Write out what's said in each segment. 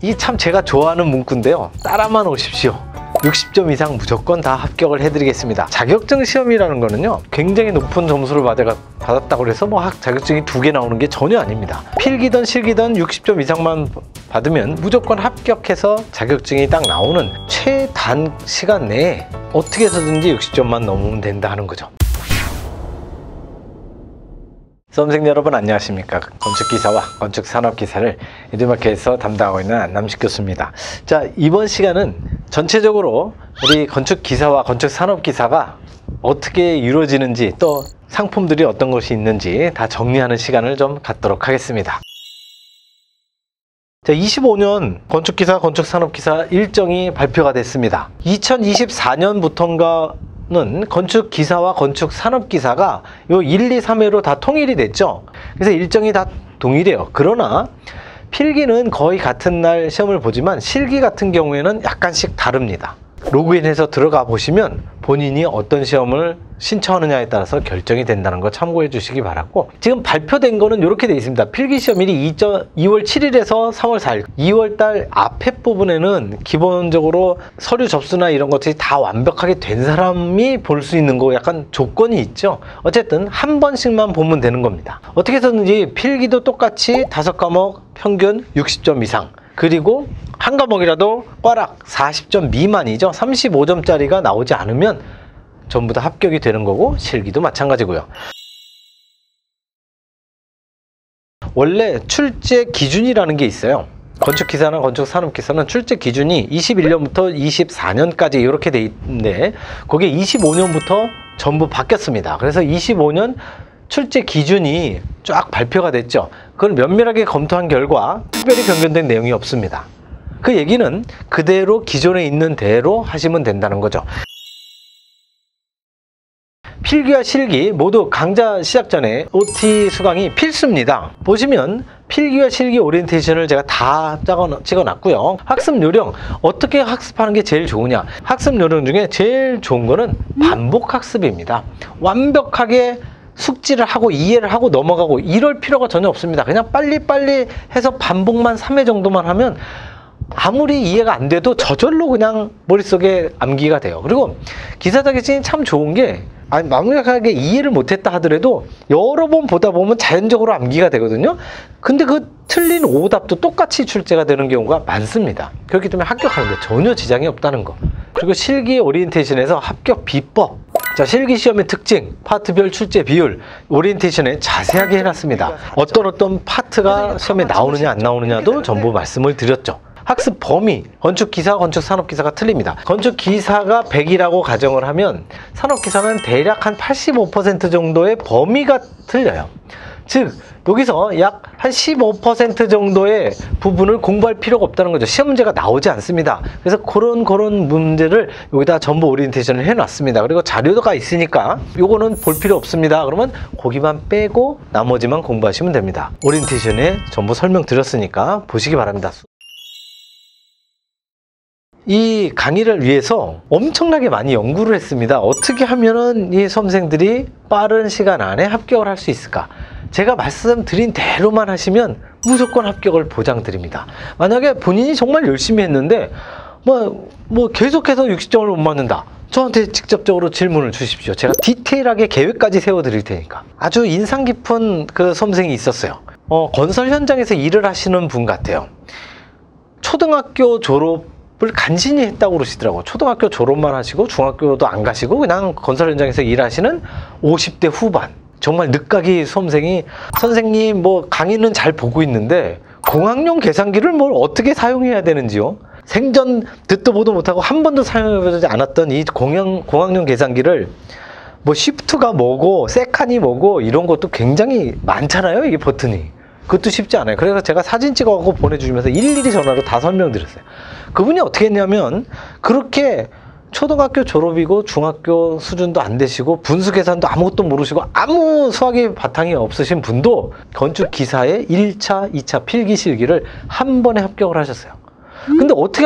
이게 참 제가 좋아하는 문구인데요. 따라만 오십시오. 60점 이상 무조건 다 합격을 해드리겠습니다. 자격증 시험이라는 거는요, 굉장히 높은 점수를 받았다고 해서 뭐 자격증이 2개 나오는 게 전혀 아닙니다. 필기든 실기든 60점 이상만 받으면 무조건 합격해서 자격증이 딱 나오는 최단 시간 내에 어떻게 해서든지 60점만 넘으면 된다 하는 거죠. 수험생 여러분 안녕하십니까. 건축기사와 건축산업기사를 에듀마켓에서 담당하고 있는 안남식 교수입니다. 자, 이번 시간은 전체적으로 우리 건축기사와 건축산업기사가 어떻게 이루어지는지, 또 상품들이 어떤 것이 있는지 다 정리하는 시간을 좀 갖도록 하겠습니다. 자, 25년 건축기사, 건축산업기사 일정이 발표가 됐습니다. 2024년부터인가 는 건축기사와 건축산업기사가 요 1, 2, 3회로 다 통일이 됐죠. 그래서 일정이 다 동일해요. 그러나 필기는 거의 같은 날 시험을 보지만 실기 같은 경우에는 약간씩 다릅니다. 로그인해서 들어가 보시면 본인이 어떤 시험을 신청하느냐에 따라서 결정이 된다는 거 참고해 주시기 바랐고, 지금 발표된 거는 이렇게 되어 있습니다. 필기시험일이 2월 7일에서 3월 4일 2월달 앞에 부분에는 기본적으로 서류 접수나 이런 것들이 다 완벽하게 된 사람이 볼 수 있는 거 약간 조건이 있죠. 어쨌든 한 번씩만 보면 되는 겁니다. 어떻게 해서든지 필기도 똑같이 5과목 평균 60점 이상, 그리고 한 과목이라도 꽈락 40점 미만이죠. 35점짜리가 나오지 않으면 전부 다 합격이 되는 거고, 실기도 마찬가지고요. 원래 출제 기준이라는 게 있어요. 건축기사나 건축산업기사는 출제 기준이 21년부터 24년까지 이렇게 돼 있는데, 그게 25년부터 전부 바뀌었습니다. 그래서 25년 출제 기준이 쫙 발표가 됐죠. 그걸 면밀하게 검토한 결과 특별히 변경된 내용이 없습니다. 그 얘기는 그대로 기존에 있는 대로 하시면 된다는 거죠. 필기와 실기 모두 강좌 시작 전에 OT 수강이 필수입니다. 보시면 필기와 실기 오리엔테이션을 제가 다 찍어놨고요. 학습 요령, 어떻게 학습하는 게 제일 좋으냐. 학습 요령 중에 제일 좋은 거는 반복 학습입니다. 완벽하게 숙지를 하고 이해를 하고 넘어가고 이럴 필요가 전혀 없습니다. 그냥 빨리빨리 해서 반복만 3회 정도만 하면 아무리 이해가 안 돼도 저절로 그냥 머릿속에 암기가 돼요. 그리고 기사 자격증이 참 좋은 게, 완벽하게 이해를 못했다 하더라도 여러 번 보다 보면 자연적으로 암기가 되거든요. 근데 그 틀린 오답도 똑같이 출제가 되는 경우가 많습니다. 그렇기 때문에 합격하는 데 전혀 지장이 없다는 거. 그리고 실기 오리엔테이션에서 합격 비법, 자, 실기시험의 특징, 파트별 출제 비율, 오리엔테이션에 자세하게 해놨습니다. 어떤 파트가 시험에 나오느냐 안 나오느냐도 전부 말씀을 드렸죠. 학습 범위, 건축기사, 건축산업기사가 틀립니다. 건축기사가 100이라고 가정을 하면 산업기사는 대략 한 85% 정도의 범위가 틀려요. 즉 여기서 약 한 15% 정도의 부분을 공부할 필요가 없다는 거죠. 시험 문제가 나오지 않습니다. 그래서 그런 문제를 여기다 전부 오리엔테이션을 해놨습니다. 그리고 자료가 있으니까 요거는 볼 필요 없습니다. 그러면 거기만 빼고 나머지만 공부하시면 됩니다. 오리엔테이션에 전부 설명드렸으니까 보시기 바랍니다. 이 강의를 위해서 엄청나게 많이 연구를 했습니다. 어떻게 하면은 이 수험생들이 빠른 시간 안에 합격을 할 수 있을까? 제가 말씀드린 대로만 하시면 무조건 합격을 보장드립니다. 만약에 본인이 정말 열심히 했는데 뭐 계속해서 60점을 못 맞는다, 저한테 직접적으로 질문을 주십시오. 제가 디테일하게 계획까지 세워 드릴 테니까. 아주 인상 깊은 그 수험생이 있었어요. 건설 현장에서 일을 하시는 분 같아요. 초등학교 졸업을 간신히 했다고 그러시더라고요. 초등학교 졸업만 하시고 중학교도 안 가시고 그냥 건설 현장에서 일하시는 50대 후반, 정말 늦가기 수험생이, 선생님 뭐 강의는 잘 보고 있는데 공학용 계산기를 뭘 어떻게 사용해야 되는지요? 생전 듣도 보도 못하고 한 번도 사용해보지 않았던 이 공학용 계산기를 뭐 시프트가 뭐고 세칸이 뭐고 이런 것도 굉장히 많잖아요. 이게 버튼이. 그것도 쉽지 않아요. 그래서 제가 사진 찍어갖고 보내주시면서 일일이 전화로 다 설명드렸어요. 그분이 어떻게 했냐면, 그렇게 초등학교 졸업이고 중학교 수준도 안 되시고 분수 계산도 아무것도 모르시고 아무 수학의 바탕이 없으신 분도 건축기사의 1차, 2차 필기 실기를 한 번에 합격을 하셨어요. 근데 어떻게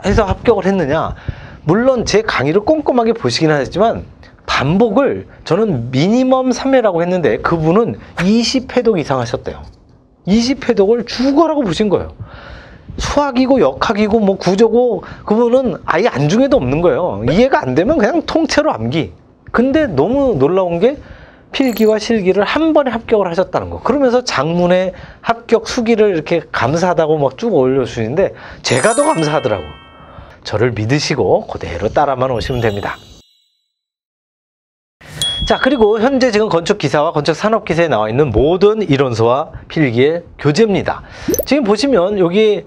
해서 합격을 했느냐? 물론 제 강의를 꼼꼼하게 보시긴 하셨지만 반복을 저는 미니멈 3회라고 했는데 그분은 20회독 이상 하셨대요. 20회독을 죽어라고 보신 거예요. 수학이고 역학이고 뭐 구조고 그거는 아예 안중에도 없는 거예요. 이해가 안 되면 그냥 통째로 암기. 근데 너무 놀라운 게 필기와 실기를 한 번에 합격을 하셨다는 거. 그러면서 장문의 합격 수기를 이렇게 감사하다고 막 쭉 올려주시는데 제가 더 감사하더라고. 저를 믿으시고 그대로 따라만 오시면 됩니다. 자, 그리고 현재 지금 건축기사와 건축산업기사에 나와 있는 모든 이론서와 필기의 교재입니다. 지금 보시면 여기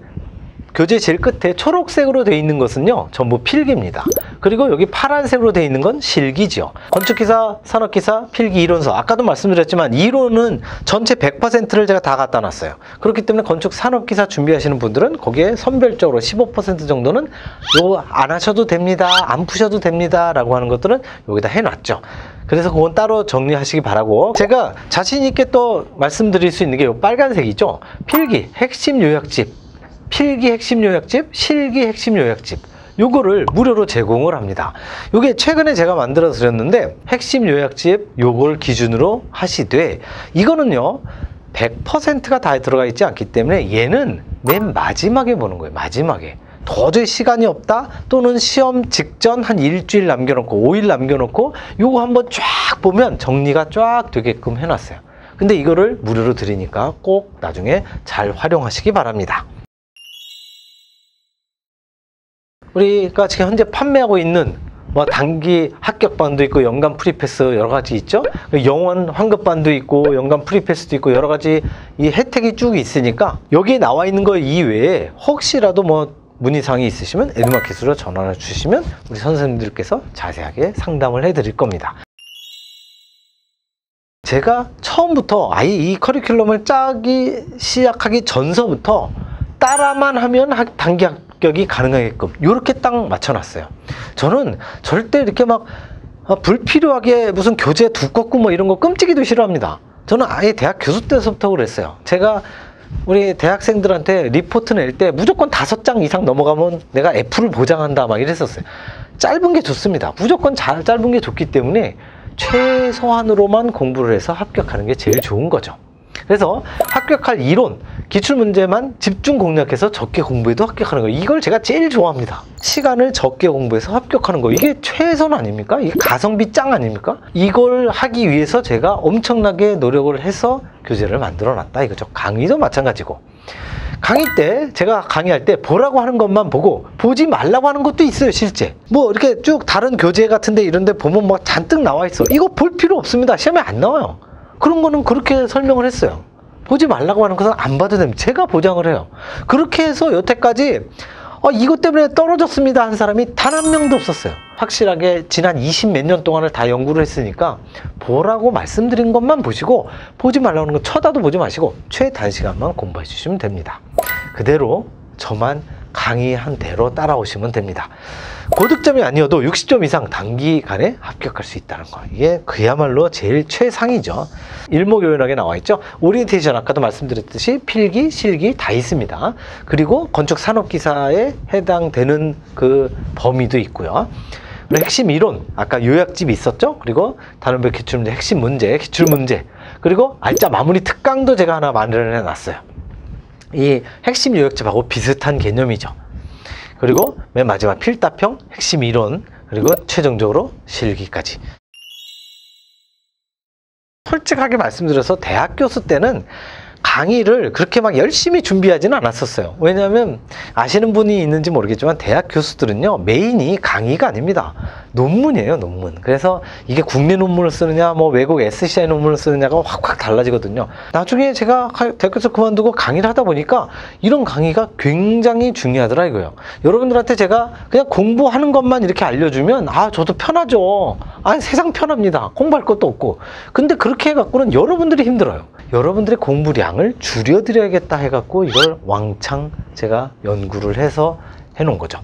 교재 제일 끝에 초록색으로 되어 있는 것은요 전부 필기입니다. 그리고 여기 파란색으로 되어 있는 건 실기죠. 건축기사, 산업기사, 필기 이론서, 아까도 말씀드렸지만 이론은 전체 100%를 제가 다 갖다 놨어요. 그렇기 때문에 건축 산업기사 준비하시는 분들은 거기에 선별적으로 15% 정도는 요거 안 하셔도 됩니다, 안 푸셔도 됩니다 라고 하는 것들은 여기다 해놨죠. 그래서 그건 따로 정리하시기 바라고, 제가 자신 있게 또 말씀드릴 수 있는 게 요 빨간색이죠. 필기 핵심 요약집, 필기 핵심 요약집, 실기 핵심 요약집, 요거를 무료로 제공을 합니다. 요게 최근에 제가 만들어 드렸는데 핵심 요약집 요걸 기준으로 하시되, 이거는요 100%가 다 들어가 있지 않기 때문에 얘는 맨 마지막에 보는 거예요. 마지막에 도저히 시간이 없다, 또는 시험 직전 한 일주일 남겨놓고 5일 남겨놓고 요거 한번 쫙 보면 정리가 쫙 되게끔 해놨어요. 근데 이거를 무료로 드리니까 꼭 나중에 잘 활용하시기 바랍니다. 우리가 지금 현재 판매하고 있는 뭐 단기 합격반도 있고 연간 프리패스 여러 가지 있죠. 영원 환급반도 있고 연간 프리패스도 있고 여러 가지 이 혜택이 쭉 있으니까 여기에 나와 있는 거 이외에 혹시라도 뭐 문의사항이 있으시면 에듀마켓으로 전화를 주시면 우리 선생님들께서 자세하게 상담을 해드릴 겁니다. 제가 처음부터 아예 이 커리큘럼을 짜기 시작하기 전서부터 따라만 하면 단기 합격이 가능하게끔 이렇게 딱 맞춰놨어요. 저는 절대 이렇게 막 불필요하게 무슨 교재 두껍고 뭐 이런 거 끔찍이도 싫어합니다. 저는 아예 대학 교수 때서부터 그랬어요. 제가 우리 대학생들한테 리포트 낼 때 무조건 5장 이상 넘어가면 내가 F를 보장한다 막 이랬었어요. 짧은 게 좋습니다. 무조건 짧은 게 좋기 때문에 최소한으로만 공부를 해서 합격하는 게 제일 좋은 거죠. 그래서 합격할 이론, 기출문제만 집중 공략해서 적게 공부해도 합격하는 거, 이걸 제가 제일 좋아합니다. 시간을 적게 공부해서 합격하는 거, 이게 최선 아닙니까? 이게 가성비 짱 아닙니까? 이걸 하기 위해서 제가 엄청나게 노력을 해서 교재를 만들어 놨다 이거죠. 강의도 마찬가지고, 강의 때 제가 강의할 때 보라고 하는 것만 보고 보지 말라고 하는 것도 있어요. 실제 뭐 이렇게 쭉 다른 교재 같은데 이런데 보면 막 잔뜩 나와 있어. 이거 볼 필요 없습니다. 시험에 안 나와요. 그런 거는 그렇게 설명을 했어요. 보지 말라고 하는 것은 안 봐도 됩니다. 제가 보장을 해요. 그렇게 해서 여태까지 이것 때문에 떨어졌습니다 한 사람이 단 한 명도 없었어요. 확실하게 지난 20 몇 년 동안을 다 연구를 했으니까 보라고 말씀드린 것만 보시고 보지 말라고 하는 거 쳐다도 보지 마시고 최단시간만 공부해 주시면 됩니다. 그대로 저만 강의한 대로 따라오시면 됩니다. 고득점이 아니어도 60점 이상 단기간에 합격할 수 있다는 거, 이게 그야말로 제일 최상이죠. 일목요연하게 나와 있죠. 오리엔테이션 아까도 말씀드렸듯이 필기, 실기 다 있습니다. 그리고 건축산업기사에 해당되는 그 범위도 있고요. 핵심 이론, 아까 요약집이 있었죠. 그리고 단원별 기출문제, 핵심 문제, 기출문제, 그리고 알짜 마무리 특강도 제가 하나 마련해 놨어요. 이 핵심 요약집하고 비슷한 개념이죠. 그리고 맨 마지막 필답형, 핵심 이론, 그리고 최종적으로 실기까지. 솔직하게 말씀드려서 대학 교수 때는 강의를 그렇게 막 열심히 준비하지는 않았었어요. 왜냐하면 아시는 분이 있는지 모르겠지만 대학 교수들은요 메인이 강의가 아닙니다. 논문이에요, 논문. 그래서 이게 국내 논문을 쓰느냐 뭐 외국 SCI 논문을 쓰느냐가 확 달라지거든요. 나중에 제가 대학 교수 그만두고 강의를 하다 보니까 이런 강의가 굉장히 중요하더라 이거예요. 여러분들한테 제가 그냥 공부하는 것만 이렇게 알려주면 저도 편하죠. 세상 편합니다. 공부할 것도 없고. 근데 그렇게 해갖고는 여러분들이 힘들어요. 여러분들의 공부량을 줄여드려야겠다 해갖고 이걸 왕창 제가 연구를 해서 해놓은 거죠.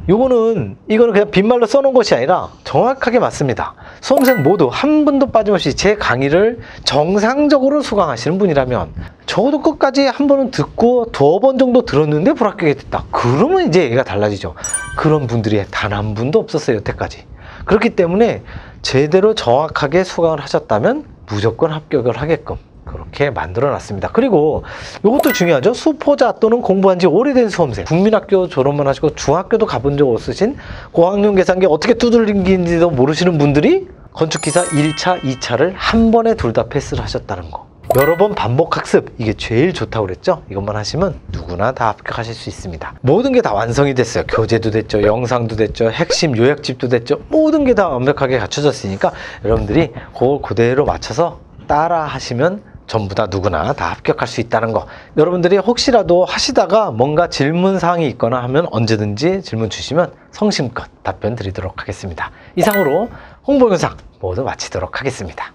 이거는 그냥 빈말로 써놓은 것이 아니라 정확하게 맞습니다. 수험생 모두 한 분도 빠짐없이 제 강의를 정상적으로 수강하시는 분이라면, 적어도 끝까지 한 번은 듣고 2번 정도 들었는데 불합격이 됐다, 그러면 이제 얘가 달라지죠. 그런 분들이 단 한 분도 없었어요 여태까지. 그렇기 때문에 제대로 정확하게 수강을 하셨다면 무조건 합격을 하게끔 그렇게 만들어 놨습니다. 그리고 이것도 중요하죠. 수포자 또는 공부한 지 오래된 수험생, 국민학교 졸업만 하시고 중학교도 가본 적 없으신 고학년 계산기 어떻게 두들긴지도 모르시는 분들이 건축기사 1차, 2차를 한 번에 둘 다 패스를 하셨다는 거. 여러 번 반복 학습, 이게 제일 좋다고 그랬죠. 이것만 하시면 누구나 다 합격하실 수 있습니다. 모든 게 다 완성이 됐어요. 교재도 됐죠, 영상도 됐죠, 핵심 요약집도 됐죠. 모든 게 다 완벽하게 갖춰졌으니까 여러분들이 그걸 그대로 맞춰서 따라 하시면 전부 다 누구나 다 합격할 수 있다는 거. 여러분들이 혹시라도 하시다가 뭔가 질문사항이 있거나 하면 언제든지 질문 주시면 성심껏 답변 드리도록 하겠습니다. 이상으로 홍보 영상 모두 마치도록 하겠습니다.